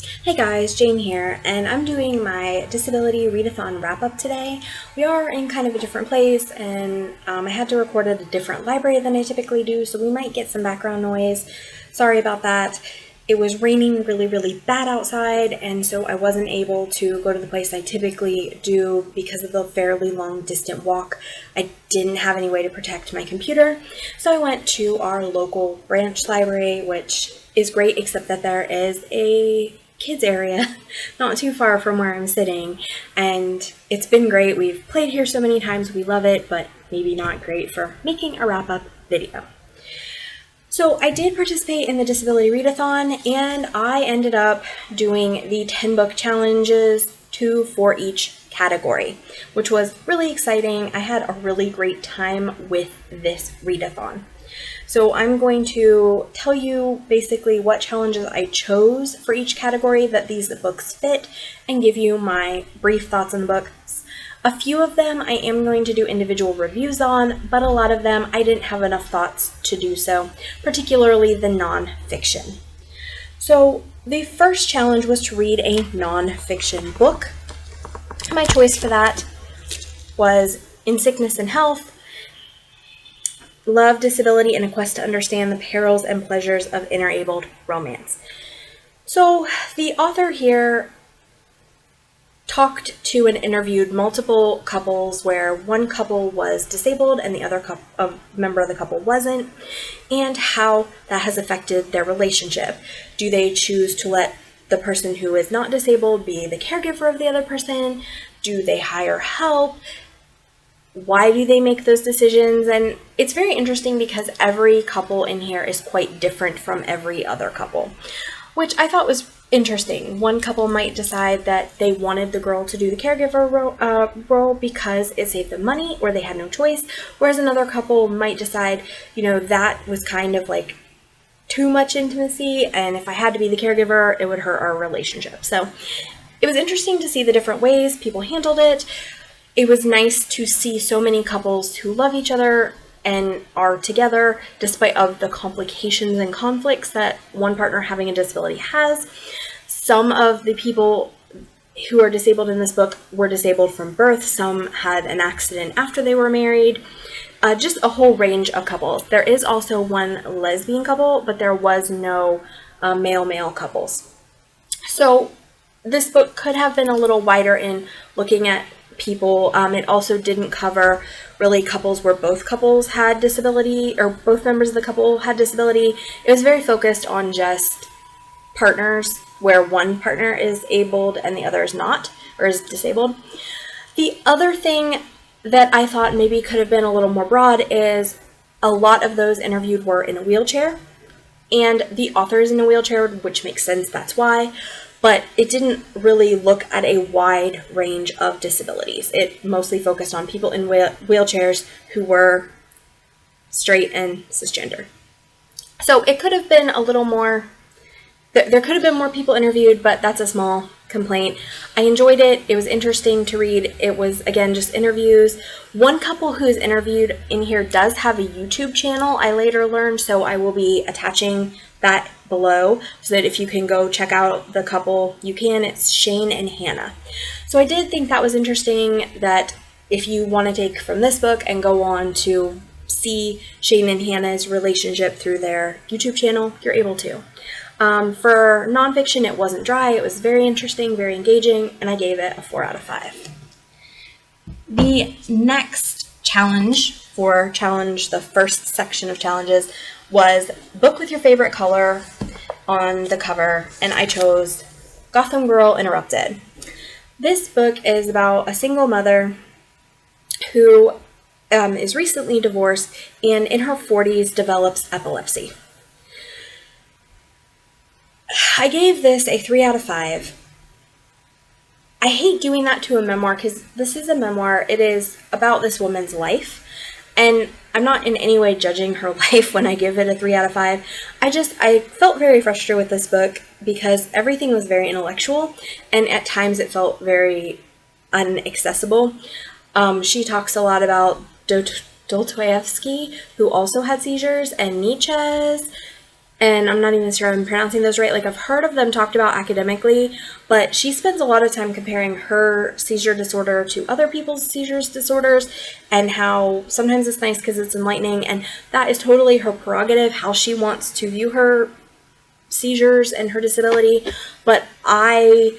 Hey guys, Jane here, and I'm doing my Disability Readathon wrap-up today. We are in kind of a different place, and I had to record at a different library than I typically do, so we might get some background noise. Sorry about that. It was raining really bad outside, and so I wasn't able to go to the place I typically do because of the fairly long distant walk. I didn't have any way to protect my computer, so I went to our local branch library, which is great, except that there is a kids area not too far from where I'm sitting, and it's been great. We've played here so many times, we love it, but maybe not great for making a wrap-up video. So I did participate in the Disability Readathon, and I ended up doing the 10 book challenges, 2 for each category, which was really exciting. I had a really great time with this readathon. So I'm going to tell you basically what challenges I chose for each category that these books fit and give you my brief thoughts on the books. A few of them I am going to do individual reviews on, but a lot of them I didn't have enough thoughts to do so, particularly the non-fiction. So the first challenge was to read a non-fiction book. My choice for that was In Sickness and Health, Love, Disability, and a Quest to Understand the Perils and Pleasures of Interabled Romance. So the author here talked to and interviewed multiple couples where one couple was disabled and the other member of the couple wasn't, and how that has affected their relationship. Do they choose to let the person who is not disabled be the caregiver of the other person? Do they hire help? Why do they make those decisions? And it's very interesting because every couple in here is quite different from every other couple, which I thought was interesting. One couple might decide that they wanted the girl to do the caregiver role because it saved them money or they had no choice, whereas another couple might decide, that was kind of like too much intimacy, and if I had to be the caregiver, it would hurt our relationship. So it was interesting to see the different ways people handled it. It was nice to see so many couples who love each other and are together despite of the complications and conflicts that one partner having a disability has. Some of the people who are disabled in this book were disabled from birth. Some had an accident after they were married. Just a whole range of couples. There is also one lesbian couple, but there was no male-male couples. So this book could have been a little wider in looking at people. It also didn't cover really couples where both couples had disability or both members of the couple had disability. It was very focused on just partners where one partner is abled and the other is not, or is disabled. The other thing that I thought maybe could have been a little more broad is a lot of those interviewed were in a wheelchair, and the author is in a wheelchair, which makes sense, that's why. But it didn't really look at a wide range of disabilities. It mostly focused on people in wheelchairs who were straight and cisgender. So it could have been a little more, there could have been more people interviewed, but that's a small complaint. I enjoyed it. It was interesting to read. It was, again, just interviews. One couple who is interviewed in here does have a YouTube channel, I later learned, so I will be attaching that below so that if you can go check out the couple, you can. It's Shane and Hannah. So I did think that was interesting that if you want to take from this book and go on to see Shane and Hannah's relationship through their YouTube channel, you're able to. For nonfiction, it wasn't dry. It was very interesting, very engaging, and I gave it a 4 out of 5. The next challenge for the first section of challenges was book with your favorite color on the cover, and I chose Gotham Girl Interrupted. This book is about a single mother who is recently divorced and in her 40s develops epilepsy. I gave this a 3 out of 5. I hate doing that to a memoir because this is a memoir. It is about this woman's life, and I'm not in any way judging her life when I give it a 3 out of 5. I felt very frustrated with this book because everything was very intellectual, and at times it felt very inaccessible. She talks a lot about Dostoevsky, who also had seizures, and Nietzsche's, and I'm not even sure I'm pronouncing those right. Like, I've heard of them talked about academically, but she spends a lot of time comparing her seizure disorder to other people's seizure disorders, and how sometimes it's nice because it's enlightening, and that is totally her prerogative, how she wants to view her seizures and her disability. But I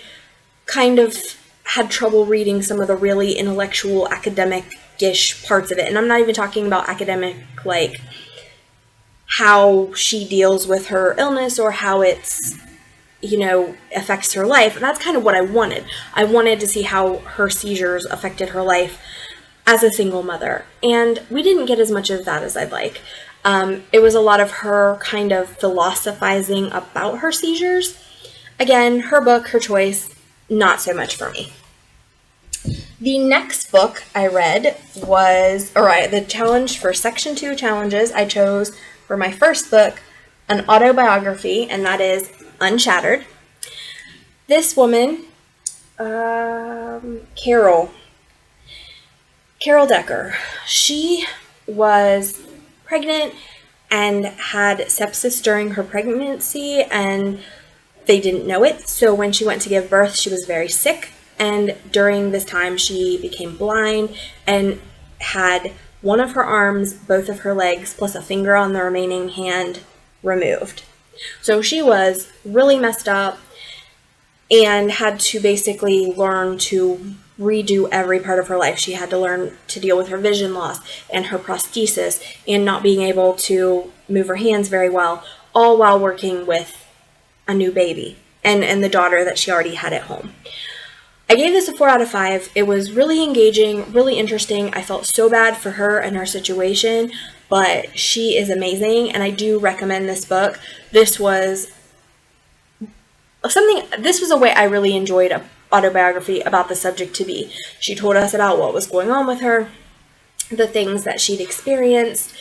kind of had trouble reading some of the really intellectual, academic-ish parts of it, and I'm not even talking about academic, like, how she deals with her illness or how it's, affects her life. And that's kind of what I wanted. I wanted to see how her seizures affected her life as a single mother. And we didn't get as much of that as I'd like. It was a lot of her kind of philosophizing about her seizures. Again, her book, her choice, not so much for me. The next book I read was, the challenge for Section 2 challenges I chose for my first book, an autobiography, and that is Unshattered. This woman, Carol Decker, she was pregnant and had sepsis during her pregnancy, and they didn't know it. So when she went to give birth, she was very sick, and during this time she became blind and had one of her arms, both of her legs, plus a finger on the remaining hand removed. So she was really messed up and had to basically learn to redo every part of her life. She had to learn to deal with her vision loss and her prosthesis and not being able to move her hands very well, all while working with a new baby and the daughter that she already had at home. I gave this a 4 out of 5. It was really engaging, really interesting. I felt so bad for her and her situation, but she is amazing, and I do recommend this book. This was a way I really enjoyed an autobiography about the subject to be. She told us about what was going on with her, the things that she'd experienced,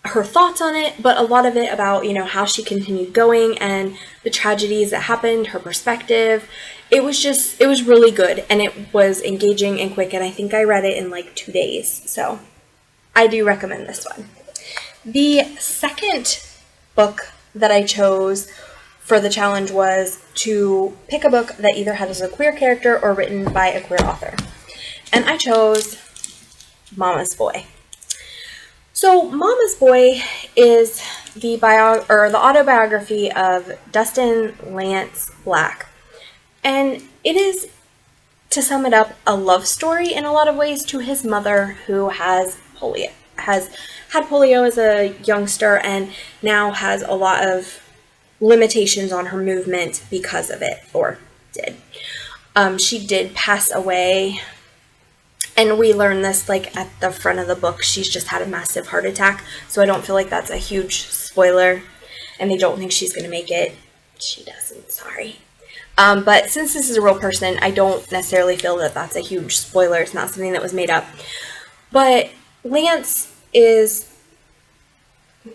her thoughts on it, but a lot of it about, how she continued going and the tragedies that happened, her perspective. It was really good, and it was engaging and quick, and I think I read it in like 2 days. So I do recommend this one. The second book that I chose for the challenge was to pick a book that either had a queer character or written by a queer author. And I chose Mama's Boy. So Mama's Boy is the autobiography of Dustin Lance Black. And it is, to sum it up, a love story in a lot of ways to his mother, who has had polio as a youngster and now has a lot of limitations on her movement because of it, or did. She did pass away, and we learn this like at the front of the book. She's just had a massive heart attack, so I don't feel like that's a huge spoiler, and they don't think she's going to make it. She doesn't, sorry. But since this is a real person, I don't necessarily feel that that's a huge spoiler. It's not something that was made up. But Lance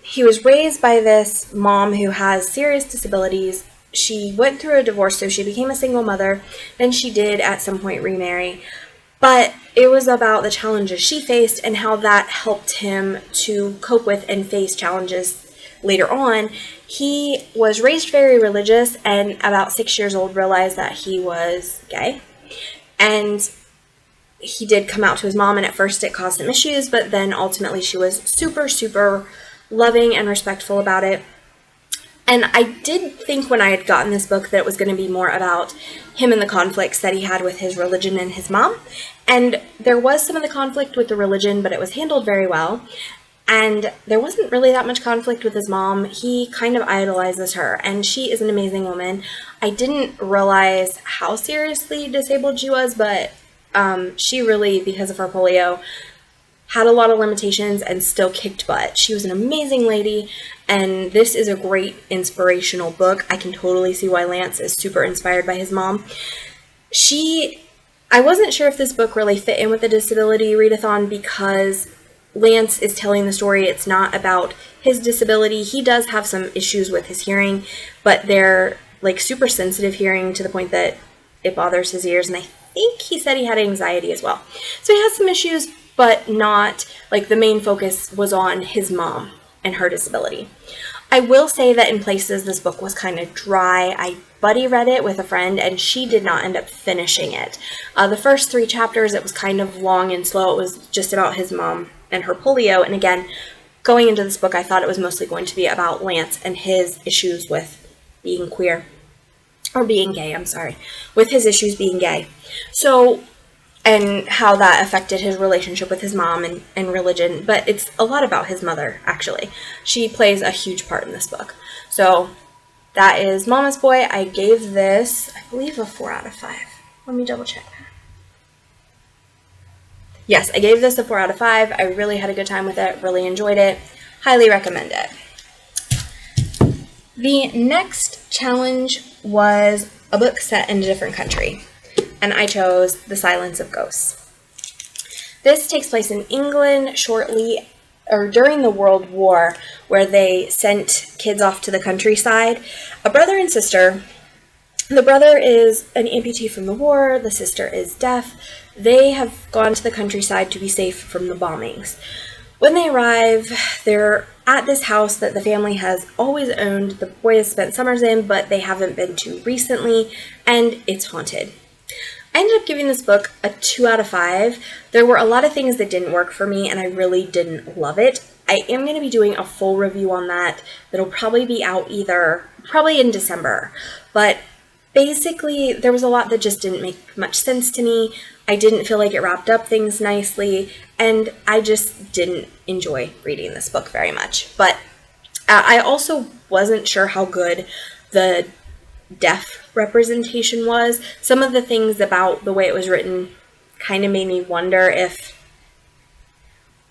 he was raised by this mom who has serious disabilities. She went through a divorce, so she became a single mother. Then she did at some point remarry. But it was about the challenges she faced and how that helped him to cope with and face challenges later on. He was raised very religious, and about 6 years old realized that he was gay. And he did come out to his mom, and at first it caused some issues, but then ultimately she was super, super loving and respectful about it. And I did think when I had gotten this book that it was going to be more about him and the conflicts that he had with his religion and his mom. And there was some of the conflict with the religion, but it was handled very well. And there wasn't really that much conflict with his mom. He kind of idolizes her, and she is an amazing woman. I didn't realize how seriously disabled she was, but she really, because of her polio, had a lot of limitations and still kicked butt. She was an amazing lady, and this is a great inspirational book. I can totally see why Lance is super inspired by his mom. I wasn't sure if this book really fit in with the disability readathon because Lance is telling the story. It's not about his disability. He does have some issues with his hearing, but they're like super sensitive hearing to the point that it bothers his ears, and I think he said he had anxiety as well. So he has some issues, but not, like, the main focus was on his mom and her disability. I will say that in places this book was kind of dry. I buddy read it with a friend, and she did not end up finishing it. The first 3 chapters, it was kind of long and slow. It was just about his mom and her polio. And again, going into this book, I thought it was mostly going to be about Lance and his issues with being queer. Or being gay, I'm sorry. With his issues being gay. So, and how that affected his relationship with his mom and religion. But it's a lot about his mother, actually. She plays a huge part in this book. So, that is Mama's Boy. I gave this, I believe, a 4 out of 5. Let me double check. Yes, I gave this a 4 out of 5. I really had a good time with it. Really enjoyed it. Highly recommend it. The next challenge was a book set in a different country, and I chose The Silence of Ghosts. This takes place in England shortly or during the World War, where they sent kids off to the countryside. A brother and sister. The brother is an amputee from the war. The sister is deaf. They have gone to the countryside to be safe from the bombings. When they arrive, they're at this house that the family has always owned. The boy has spent summers in, but they haven't been to recently, and it's haunted. I ended up giving this book a 2 out of 5. There were a lot of things that didn't work for me, and I really didn't love it. I am going to be doing a full review on that. That'll probably be out probably in December. But basically, there was a lot that just didn't make much sense to me. I didn't feel like it wrapped up things nicely, and I just didn't enjoy reading this book very much. But I also wasn't sure how good the deaf representation was. Some of the things about the way it was written kind of made me wonder if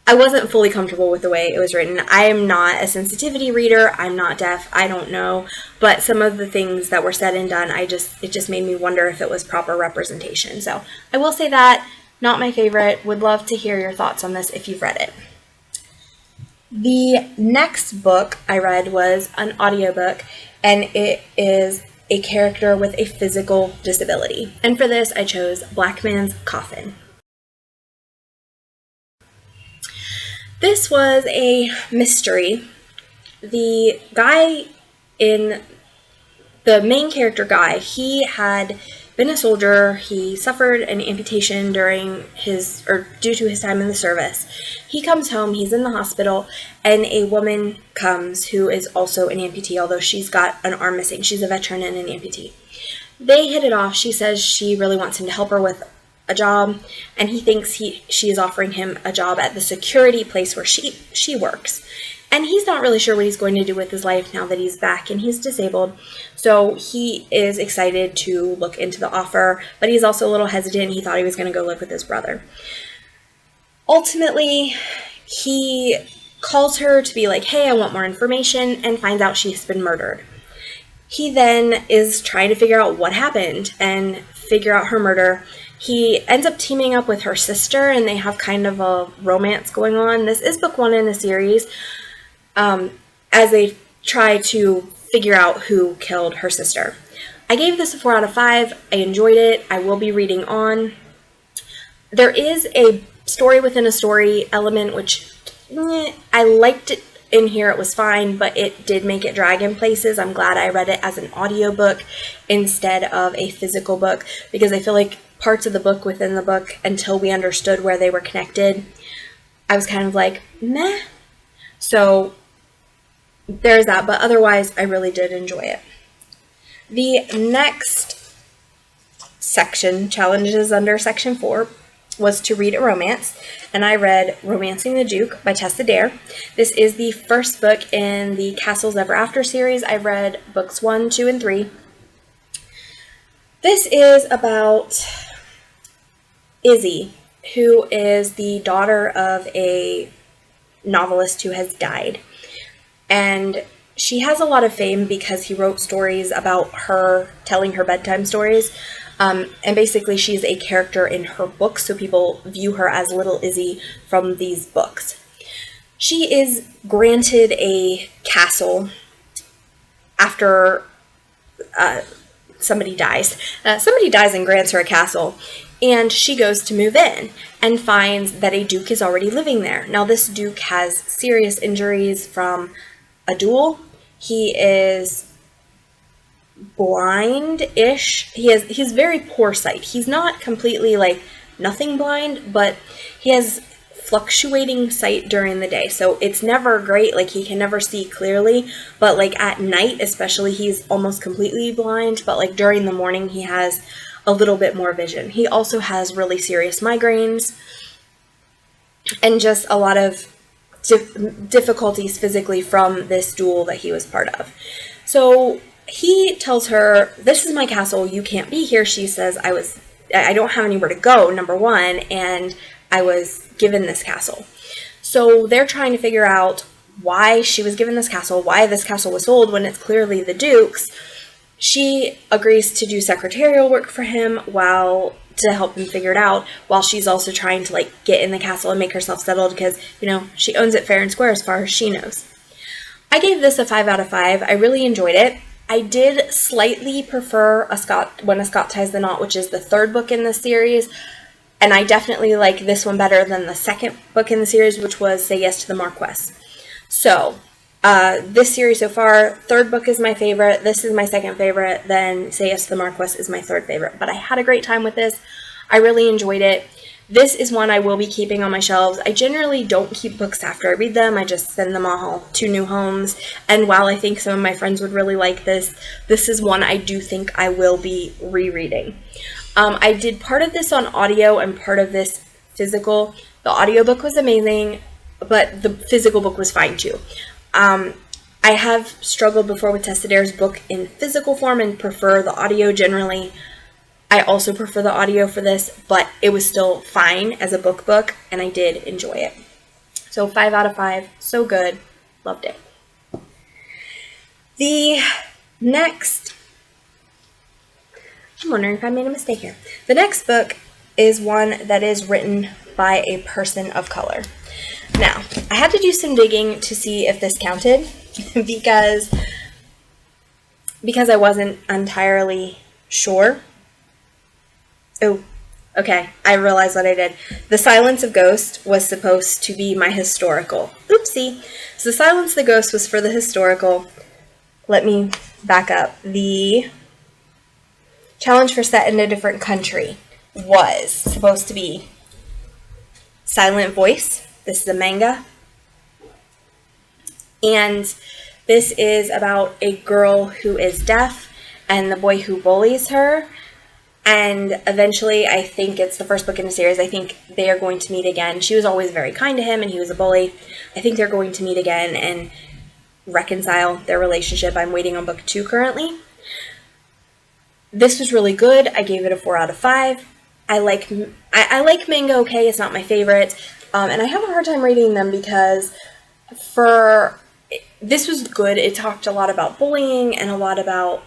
I wasn't fully comfortable with the way it was written. I am not a sensitivity reader. I'm not deaf. I don't know. But some of the things that were said and done, it just made me wonder if it was proper representation. So I will say that, not my favorite. Would love to hear your thoughts on this if you've read it. The next book I read was an audiobook, and it is a character with a physical disability. And for this, I chose Blackman's Coffin. This was a mystery. The main character guy, he had been a soldier. He suffered an amputation due to his time in the service. He comes home, he's in the hospital, and a woman comes who is also an amputee, although she's got an arm missing. She's a veteran and an amputee. They hit it off. She says she really wants him to help her with a job, and he thinks she is offering him a job at the security place where she works. And he's not really sure what he's going to do with his life now that he's back and he's disabled. So he is excited to look into the offer, but he's also a little hesitant. He thought he was going to go live with his brother. Ultimately, he calls her to be like, hey, I want more information, and finds out she's been murdered. He then is trying to figure out what happened and figure out her murder. He ends up teaming up with her sister, and they have kind of a romance going on. This is book 1 in the series, as they try to figure out who killed her sister. I gave this a 4 out of 5. I enjoyed it. I will be reading on. There is a story within a story element, which I liked it in here. It was fine, but it did make it drag in places. I'm glad I read it as an audiobook instead of a physical book, because I feel like parts of the book within the book, until we understood where they were connected, I was kind of like, meh. So there's that, but otherwise I really did enjoy it. The next section, challenges under section 4, was to read a romance, and I read Romancing the Duke by Tessa. This is the first book in the Castles Ever After series. I read books 1, 2, and 3. This is about Izzy, who is the daughter of a novelist who has died. And she has a lot of fame because he wrote stories about her telling her bedtime stories. And basically she's a character in her books, so people view her as little Izzy from these books. She is granted a castle after somebody dies. Somebody dies and grants her a castle, and she goes to move in and finds that a duke is already living there. Now, this duke has serious injuries from a duel. He is blind-ish. He has very poor sight. He's not completely, like, nothing blind, but he has fluctuating sight during the day. So it's never great, like he can never see clearly, but like at night especially, he's almost completely blind, but like during the morning he has a little bit more vision. He also has really serious migraines and just a lot of difficulties physically from this duel that he was part of. So he tells her, "This is my castle, you can't be here." She says, I don't have anywhere to go, number one, and I was given this castle. So they're trying to figure out why she was given this castle, why this castle was sold when it's clearly the Duke's. She agrees to do secretarial work for him to help him figure it out, while she's also trying to like get in the castle and make herself settled because, you know, she owns it fair and square as far as she knows. I gave this a 5 out of 5. I really enjoyed it. I did slightly prefer When a Scot Ties the Knot, which is the third book in the series, and I definitely like this one better than the second book in the series, which was Say Yes to the Marquess. So, this series so far, third book is my favorite, this is my second favorite, then Say Yes to the Marquess is my third favorite. But I had a great time with this. I really enjoyed it. This is one I will be keeping on my shelves. I generally don't keep books after I read them. I just send them all to new homes. And while I think some of my friends would really like this, this is one I do think I will be rereading. I did part of this on audio and part of this physical. The audiobook was amazing, but the physical book was fine too. I have struggled before with Tessa Dare's book in physical form and prefer the audio generally. I also prefer the audio for this, but it was still fine as a book, and I did enjoy it. So 5 out of 5, so good, loved it. The next, I'm wondering if I made a mistake here. The next book is one that is written by a person of color. Now, I had to do some digging to see if this counted, because I wasn't entirely sure. Oh, okay, I realized what I did. The Silence of Ghost was supposed to be my historical. Oopsie. So The Silence of the Ghost was for the historical. Let me back up. The challenge for Set in a Different Country was supposed to be Silent Voice. This is a manga. And this is about a girl who is deaf and the boy who bullies her. And eventually, I think it's the first book in the series, I think they are going to meet again. She was always very kind to him, and he was a bully. I think they're going to meet again and reconcile their relationship. I'm waiting on book 2 currently. This was really good. I gave it a 4 out of 5. I like manga okay. It's not my favorite. And I have a hard time reading them because this was good. It talked a lot about bullying and a lot about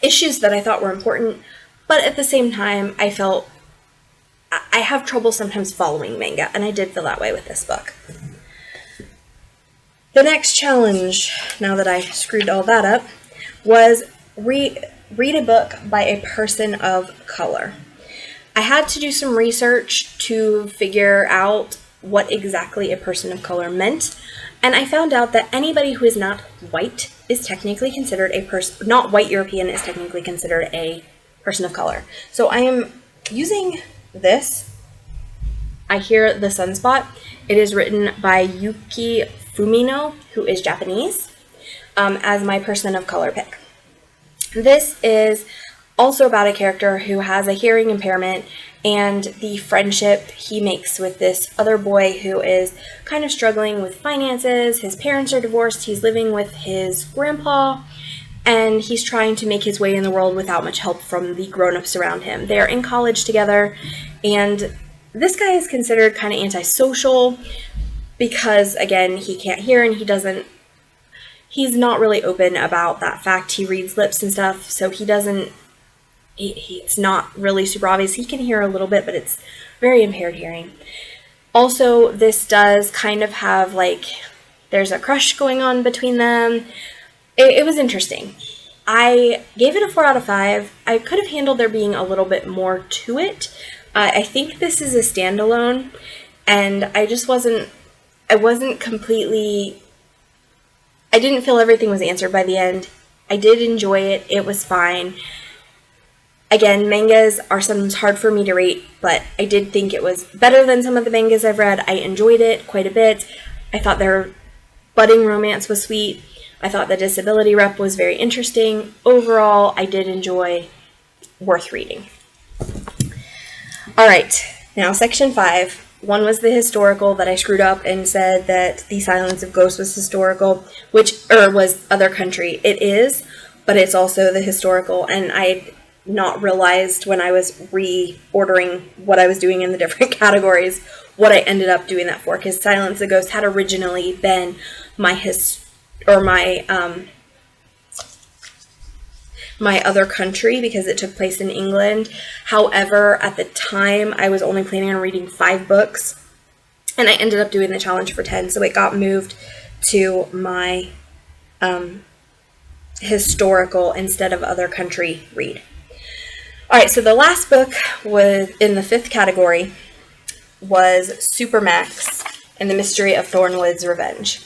issues that I thought were important. But at the same time, I felt I have trouble sometimes following manga, and I did feel that way with this book. The next challenge, now that I screwed all that up, was read a book by a person of color. I had to do some research to figure out what exactly a person of color meant, and I found out that anybody who is not white is technically considered a person, not white European is technically considered a person of color. So I am using this. I hear the Sunspot. It is written by Yuki Fumino, who is Japanese, as my person of color pick. This is also about a character who has a hearing impairment and the friendship he makes with this other boy who is kind of struggling with finances. His parents are divorced. He's living with his grandpa, and he's trying to make his way in the world without much help from the grown-ups around him. They're in college together, and this guy is considered kind of antisocial because, again, he can't hear and he's not really open about that fact. He reads lips and stuff, so it's not really super obvious. He can hear a little bit, but it's very impaired hearing. Also, this does kind of have, like, there's a crush going on between them. It was interesting. I gave it a 4 out of 5. I could have handled there being a little bit more to it. I think this is a standalone, and I wasn't completely, I didn't feel everything was answered by the end. I did enjoy it. It was fine. Again, mangas are sometimes hard for me to rate, but I did think it was better than some of the mangas I've read. I enjoyed it quite a bit. I thought their budding romance was sweet. I thought the disability rep was very interesting. Overall, I did enjoy. Worth reading. All right, now section 5. One was the historical that I screwed up and said that The Silence of Ghosts was historical, was other country. It is, but it's also the historical, and I not realized when I was reordering what I was doing in the different categories what I ended up doing that for, because Silence of Ghosts had originally been my other country because it took place in England. However, at the time I was only planning on reading 5 books, and I ended up doing the challenge for 10, so it got moved to my historical instead of other country read. Alright, so the last book was in the 5th category was Supermax and the Mystery of Thornwood's Revenge.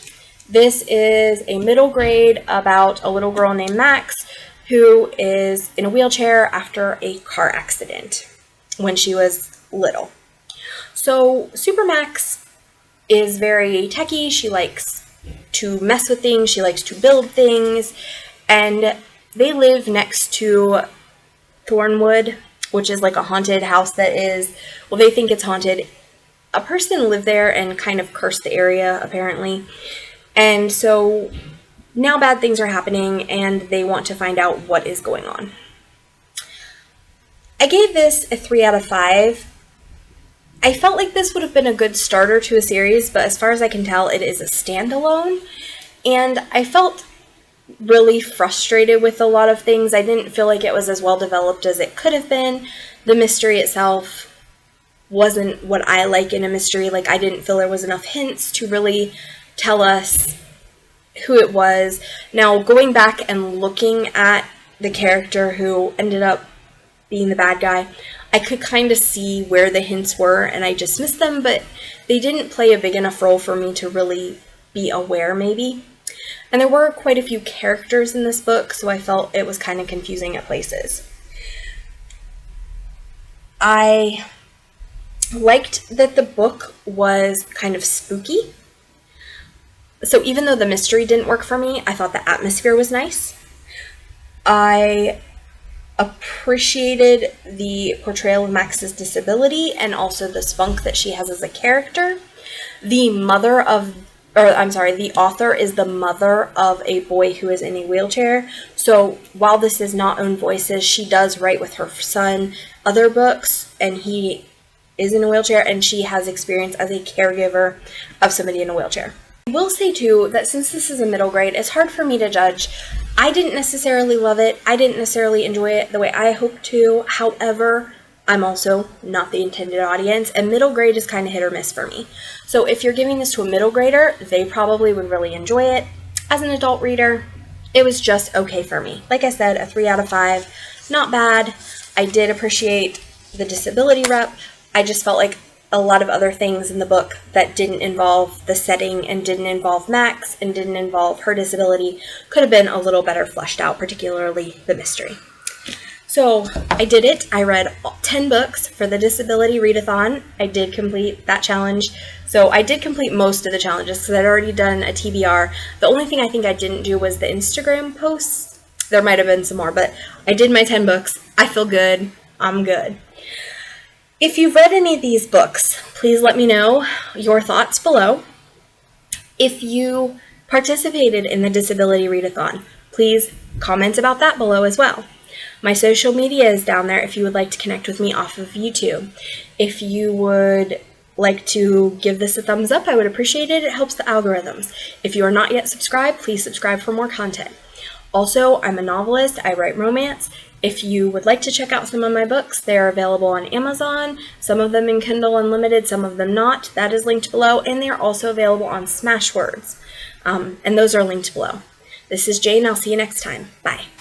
This is a middle grade about a little girl named Max who is in a wheelchair after a car accident when she was little. So Supermax is very techie. She likes to mess with things. She likes to build things. And they live next to Thornwood, which is like a haunted house that is, well, they think it's haunted. A person lived there and kind of cursed the area, apparently. And so now bad things are happening, and they want to find out what is going on. I gave this a 3 out of 5. I felt like this would have been a good starter to a series, but as far as I can tell, it is a standalone. And I felt really frustrated with a lot of things. I didn't feel like it was as well developed as it could have been. The mystery itself wasn't what I like in a mystery. Like, I didn't feel there was enough hints to really tell us who it was. Now, going back and looking at the character who ended up being the bad guy, I could kind of see where the hints were, and I just missed them, but they didn't play a big enough role for me to really be aware, maybe. And there were quite a few characters in this book, so I felt it was kind of confusing at places. I liked that the book was kind of spooky. So even though the mystery didn't work for me, I thought the atmosphere was nice. I appreciated the portrayal of Max's disability and also the spunk that she has as a character. The author is the mother of a boy who is in a wheelchair. So while this is not own voices, she does write with her son other books, and he is in a wheelchair, and she has experience as a caregiver of somebody in a wheelchair. I will say too that since this is a middle grade, it's hard for me to judge. I didn't necessarily love it. I didn't necessarily enjoy it the way I hoped to. However, I'm also not the intended audience, and middle grade is kind of hit or miss for me. So if you're giving this to a middle grader, they probably would really enjoy it. As an adult reader, it was just okay for me. Like I said, a 3 out of 5. Not bad. I did appreciate the disability rep. I just felt like a lot of other things in the book that didn't involve the setting and didn't involve Max and didn't involve her disability could have been a little better fleshed out, particularly the mystery. So I did it. I read 10 books for the Disability Readathon. I did complete that challenge. So I did complete most of the challenges because I'd already done a TBR. The only thing I think I didn't do was the Instagram posts. There might have been some more, but I did my 10 books. I feel good. I'm good. If you've read any of these books, please let me know your thoughts below. If you participated in the Disability Readathon, please comment about that below as well. My social media is down there if you would like to connect with me off of YouTube. If you would like to give this a thumbs up, I would appreciate it. It helps the algorithms. If you are not yet subscribed, please subscribe for more content. Also, I'm a novelist. I write romance. If you would like to check out some of my books, they are available on Amazon, some of them in Kindle Unlimited, some of them not. That is linked below, and they are also available on Smashwords, and those are linked below. This is Jane. I'll see you next time. Bye.